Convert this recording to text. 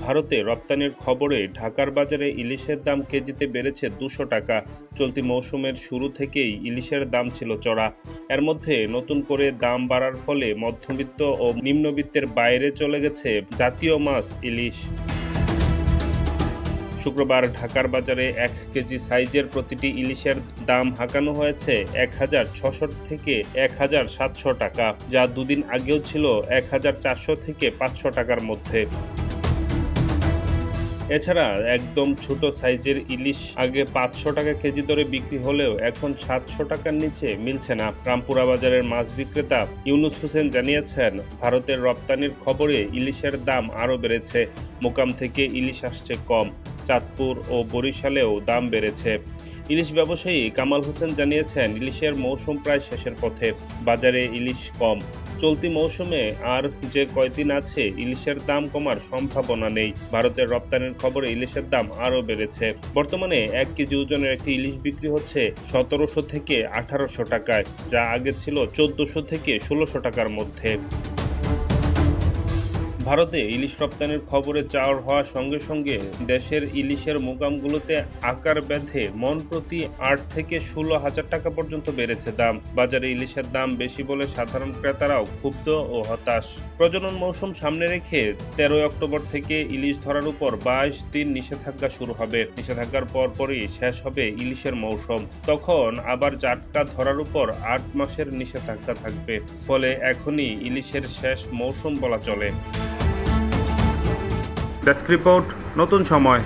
ভারতে রপ্তানির খবরে ঢাকার বাজারে ইলিশের দাম কেজিতে বেড়েছে ২০০ টাকা। চলতি মৌসুমের শুরু থেকেই ইলিশের দাম ছিল চড়া। এর মধ্যে নতুন করে দাম বাড়ার ফলে মধ্যবিত্ত ও নিম্নবিত্তের বাইরে চলে গেছে জাতীয় মাছ ইলিশ। শুক্রবার ঢাকার বাজারে ১ কেজি সাইজের প্রতিটি ইলিশের দাম হাঁকানো হয়েছে ১,৬০০ থেকে ১,৭০০ টাকা, যা দুদিন আগেও ছিল ১,৪০০ থেকে ৫০০ টাকার মধ্যে। এছাড়া একদম ছোট সাইজের ইলিশ আগে ৫০০ টাকা কেজি দরে বিক্রি হলেও এখন ৭০০ টাকার নিচে মিলছে না। রামপুরা বাজারের মাছ বিক্রেতা ইউনুস হোসেন জানিয়েছেন, ভারতের রপ্তানির খবরে ইলিশের দাম আরও বেড়েছে। মোকাম থেকে ইলিশ আসছে কম। চাঁদপুর ও বরিশালেও দাম বেড়েছে। ইলিশ ব্যবসায়ী কামাল হোসেন জানিয়েছেন, ইলিশের মৌসুম প্রায় শেষের পথে, বাজারে ইলিশ কম। চলতি মৌসুমে আর যে কয়দিন আছে ইলিশের দাম কমার সম্ভাবনা নেই। ভারতের রপ্তানির খবরে ইলিশের দাম আরও বেড়েছে। বর্তমানে ১ কেজি ওজনের একটি ইলিশ বিক্রি হচ্ছে ১৭০০ থেকে ১৮০০ টাকায়, যা আগে ছিল ১৪০০ থেকে ১৬০০ টাকার মধ্যে। ভারতে ইলিশ রপ্তানির খবরে চাওয়ার হওয়ার সঙ্গে সঙ্গে দেশের ইলিশের মোকামগুলোতে আকার বেঁধে মন প্রতি ৮ থেকে ১৬ হাজার টাকা পর্যন্ত বেড়েছে দাম। বাজারে ইলিশের দাম বেশি বলে সাধারণ ক্রেতারাও ক্ষুব্ধ ও হতাশ। প্রজনন মৌসুম সামনে রেখে ১৩ অক্টোবর থেকে ইলিশ ধরার উপর ২২ দিন নিষেধাজ্ঞা শুরু হবে। নিষেধাজ্ঞার পরপরই শেষ হবে ইলিশের মৌসুম। তখন আবার জাটকা ধরার উপর ৮ মাসের নিষেধাজ্ঞা থাকবে। ফলে এখনই ইলিশের শেষ মৌসুম বলা চলে। ডেস্ক রিপোর্ট, নতুন সময়।